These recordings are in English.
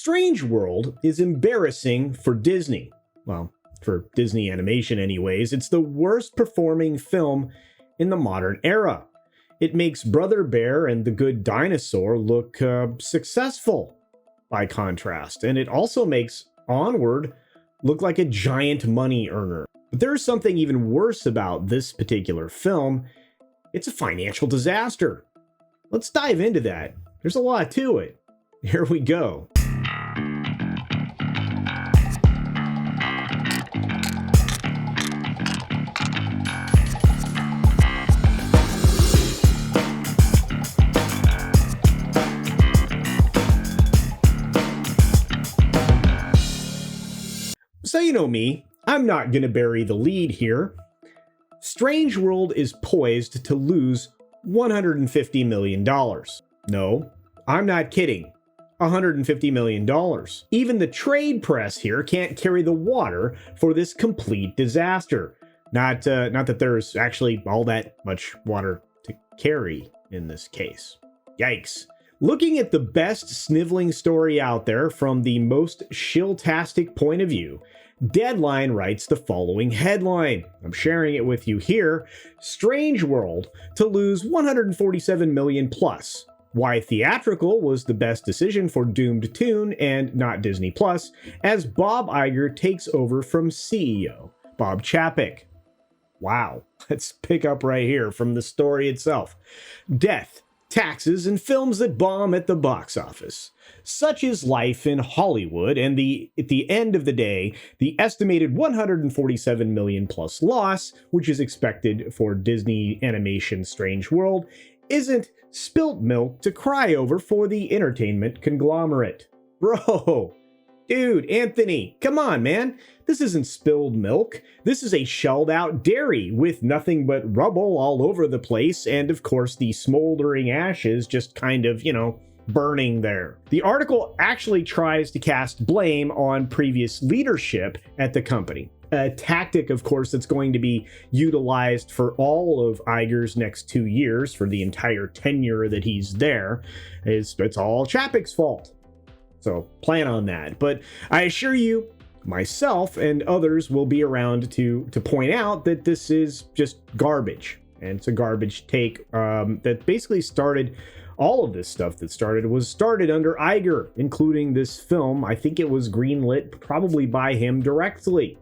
Strange World is embarrassing for Disney. Well, for Disney Animation anyways. It's the worst performing film in the modern era. It makes Brother Bear and The Good Dinosaur look successful by contrast, and it also makes Onward look like a giant money earner. But there's something even worse about this particular film. It's a financial disaster. Let's dive into that. There's a lot to it. Here we go. So you know me, I'm not going to bury the lead here. Strange World is poised to lose $150 million. No, I'm not kidding. $150 million. Even the trade press here can't carry the water for this complete disaster. Not that there's actually all that much water to carry in this case. Yikes. Looking at the best sniveling story out there from the most shiltastic point of view, Deadline writes the following headline. I'm sharing it with you here. Strange World to lose $147 million plus. Why theatrical was the best decision for Doomed Toon and not Disney Plus, as Bob Iger takes over from CEO Bob Chapek. Wow, let's pick up right here from the story itself. Death, taxes, and films that bomb at the box office. Such is life in Hollywood, and at the end of the day, the estimated $147 million plus loss, which is expected for Disney Animation Strange World, isn't spilt milk to cry over for the entertainment conglomerate. Bro, dude, Anthony, come on, man. This isn't spilled milk. This is a shelled out dairy with nothing but rubble all over the place, and of course the smoldering ashes just kind of, burning there. The article actually tries to cast blame on previous leadership at the company. A tactic, of course, that's going to be utilized for all of Iger's next 2 years, for the entire tenure that he's there. It's all Chapek's fault. So plan on that. But I assure you, myself and others will be around to point out that this is just garbage. And it's a garbage take that basically started all of this stuff that was started under Iger, including this film. I think it was greenlit probably by him directly.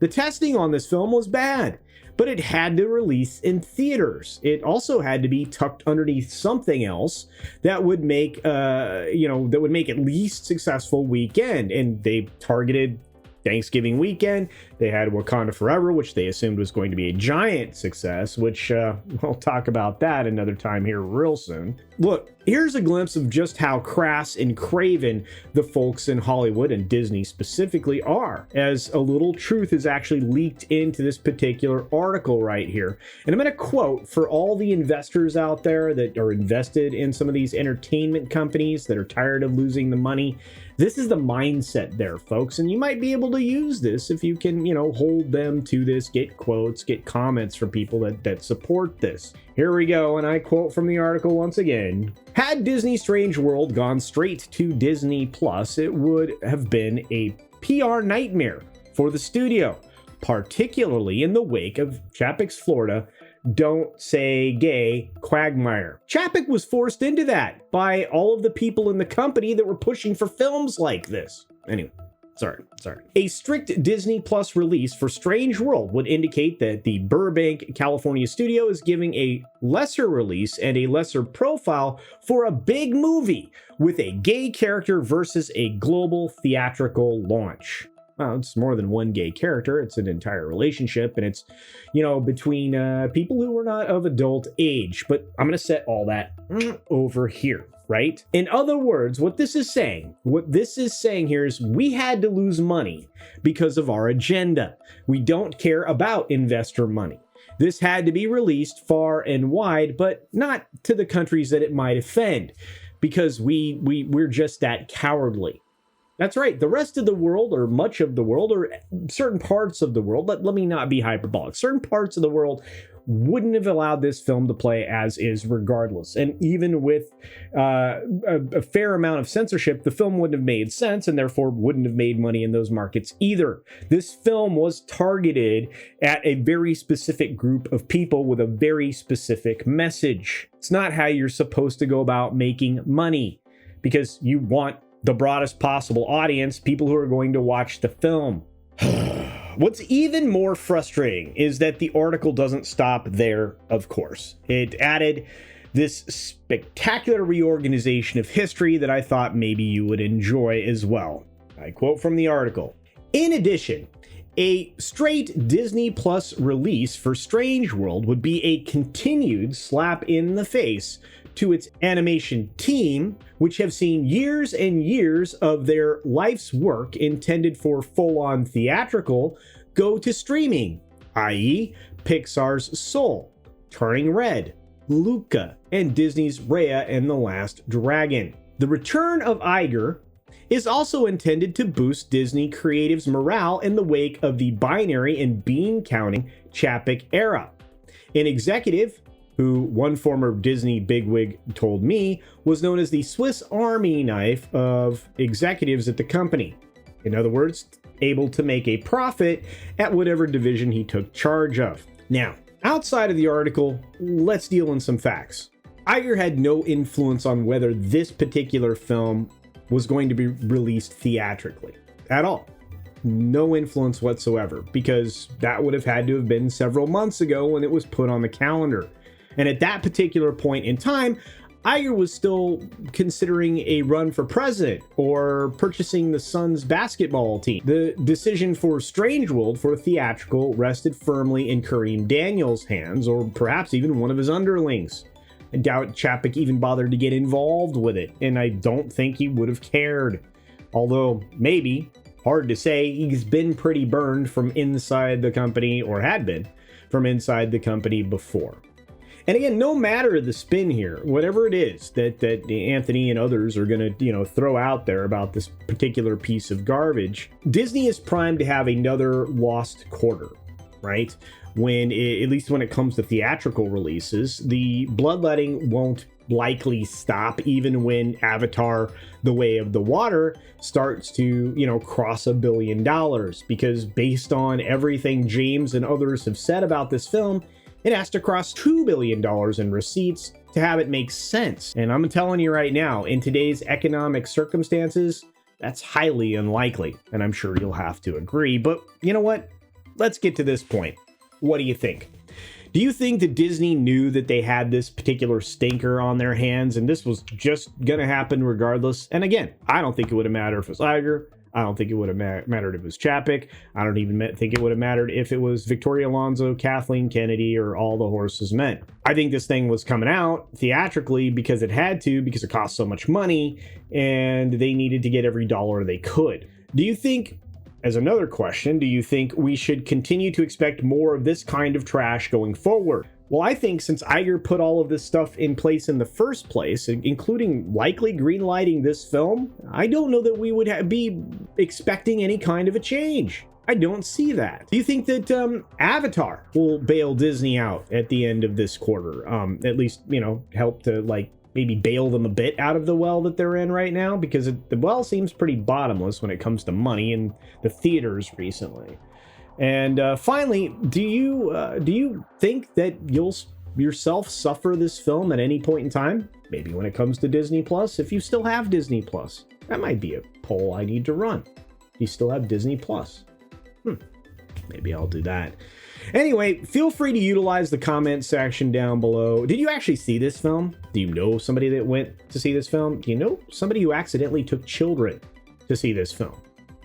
The testing on this film was bad, but it had to release in theaters. It also had to be tucked underneath something else that would make, at least successful weekend. And they targeted Thanksgiving weekend. They had Wakanda Forever, which they assumed was going to be a giant success, which we'll talk about that another time here real soon. Look, here's a glimpse of just how crass and craven the folks in Hollywood and Disney specifically are, as a little truth is actually leaked into this particular article right here. And I'm going to quote for all the investors out there that are invested in some of these entertainment companies that are tired of losing the money. This is the mindset there, folks, and you might be able to use this if you can, hold them to this, get quotes, get comments from people that support this. Here we go, and I quote from the article once again. Had Disney Strange World gone straight to Disney Plus, it would have been a PR nightmare for the studio, particularly in the wake of Chapek's Florida Don't Say Gay quagmire. Chapek was forced into that by all of the people in the company that were pushing for films like this. Anyway, sorry. A strict Disney Plus release for Strange World would indicate that the Burbank, California studio is giving a lesser release and a lesser profile for a big movie with a gay character versus a global theatrical launch. Well, it's more than one gay character. It's an entire relationship, and it's, between people who are not of adult age. But I'm going to set all that over here, right? In other words, what this is saying here is we had to lose money because of our agenda. We don't care about investor money. This had to be released far and wide, but not to the countries that it might offend, because we're just that cowardly. That's right. The rest of the world, or much of the world, or certain parts of the world, let me not be hyperbolic. Certain parts of the world wouldn't have allowed this film to play as is regardless. And even with a fair amount of censorship, the film wouldn't have made sense and therefore wouldn't have made money in those markets either. This film was targeted at a very specific group of people with a very specific message. It's not how you're supposed to go about making money, because you want the broadest possible audience, people who are going to watch the film. What's even more frustrating is that the article doesn't stop there, of course. It added this spectacular reorganization of history that I thought maybe you would enjoy as well. I quote from the article: "In addition, a straight Disney Plus release for Strange World would be a continued slap in the face to its animation team, which have seen years and years of their life's work intended for full-on theatrical go to streaming, i.e. Pixar's Soul, Turning Red, Luca, and Disney's Raya and the Last Dragon. The return of Iger is also intended to boost Disney creatives' morale in the wake of the binary and bean-counting Chapek era. An executive who one former Disney bigwig told me was known as the Swiss Army knife of executives at the company. In other words, able to make a profit at whatever division he took charge of. Now, outside of the article, let's deal in some facts. Iger had no influence on whether this particular film was going to be released theatrically at all. No influence whatsoever, because that would have had to have been several months ago when it was put on the calendar. And at that particular point in time, Iger was still considering a run for president or purchasing the Suns basketball team. The decision for Strange World for theatrical rested firmly in Kareem Daniels' hands, or perhaps even one of his underlings. I doubt Chapek even bothered to get involved with it, and I don't think he would have cared. Although, maybe, hard to say, he's been pretty burned from inside the company, or had been from inside the company before. And again, no matter the spin here, whatever it is that Anthony and others are going to, throw out there about this particular piece of garbage, Disney is primed to have another lost quarter, right? When, at least when it comes to theatrical releases, the bloodletting won't likely stop even when Avatar: The Way of the Water starts to, cross $1 billion. Because based on everything James and others have said about this film, it has to cross $2 billion in receipts to have it make sense. And I'm telling you right now, in today's economic circumstances, that's highly unlikely. And I'm sure you'll have to agree. But you know what? Let's get to this point. What do you think? Do you think that Disney knew that they had this particular stinker on their hands and this was just going to happen regardless? And again, I don't think it would have mattered if it was Iger. I don't think it would have mattered if it was Chapek. I don't even think it would have mattered if it was Victoria Alonso, Kathleen Kennedy, or all the horses meant. I think this thing was coming out theatrically because it had to, because it cost so much money, and they needed to get every dollar they could. Do you think, as another question, do you think we should continue to expect more of this kind of trash going forward? Well, I think since Iger put all of this stuff in place in the first place, including likely greenlighting this film, I don't know that we would be expecting any kind of a change. I don't see that. Do you think that Avatar will bail Disney out at the end of this quarter? At least, help to maybe bail them a bit out of the well that they're in right now, because the well seems pretty bottomless when it comes to money in the theaters recently. And finally, do you think that you'll yourself suffer this film at any point in time? Maybe when it comes to Disney Plus, if you still have Disney Plus. That might be a poll I need to run. Do you still have Disney Plus? Maybe I'll do that. Anyway, feel free to utilize the comment section down below. Did you actually see this film? Do you know somebody that went to see this film? Do you know somebody who accidentally took children to see this film?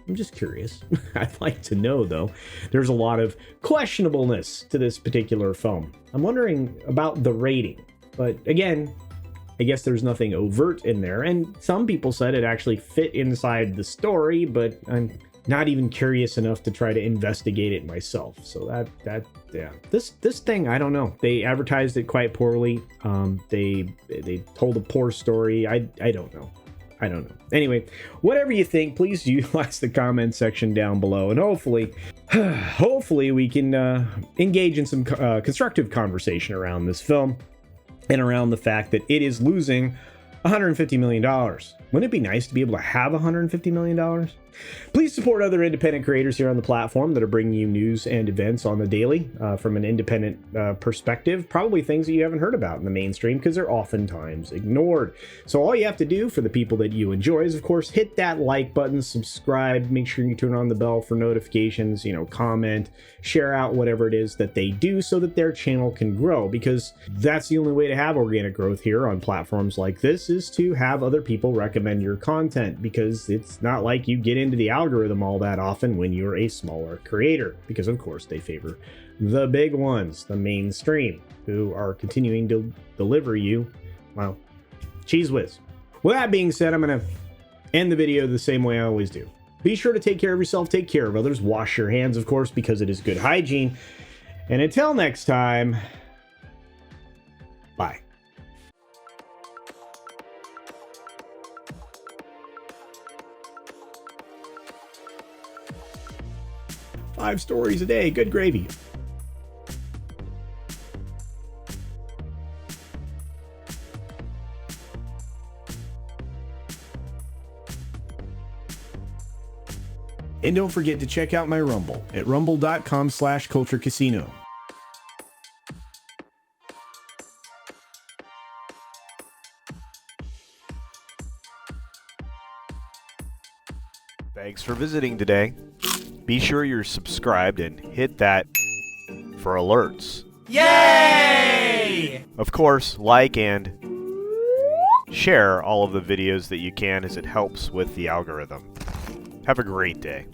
I'm just curious. I'd like to know, though. There's a lot of questionableness to this particular film. I'm wondering about the rating. But again, I guess there's nothing overt in there. And some people said it actually fit inside the story, but I'm not even curious enough to try to investigate it myself. So yeah. This thing, I don't know. They advertised it quite poorly. They told a poor story. I don't know. I don't know. Anyway, whatever you think, please utilize the comment section down below. And hopefully, hopefully we can engage in some constructive conversation around this film and around the fact that it is losing $150 million. Wouldn't it be nice to be able to have $150 million? Please support other independent creators here on the platform that are bringing you news and events on the daily from an independent perspective. Probably things that you haven't heard about in the mainstream because they're oftentimes ignored. So all you have to do for the people that you enjoy is, of course, hit that like button, subscribe, make sure you turn on the bell for notifications, comment, share out whatever it is that they do so that their channel can grow, because that's the only way to have organic growth here on platforms like this, is to have other people recommend your content, because it's not like you get into the algorithm all that often when you're a smaller creator, because of course they favor the big ones, the mainstream, who are continuing to deliver you, well, cheese whiz. With that being said, I'm gonna end the video the same way I always do. Be sure to take care of yourself, take care of others, wash your hands, of course, because it is good hygiene. And until next time, bye. Five stories a day, good gravy. And don't forget to check out my Rumble at rumble.com/CultureCasino. Thanks for visiting today. Be sure you're subscribed and hit that for alerts. Yay! Of course, like and share all of the videos that you can, as it helps with the algorithm. Have a great day.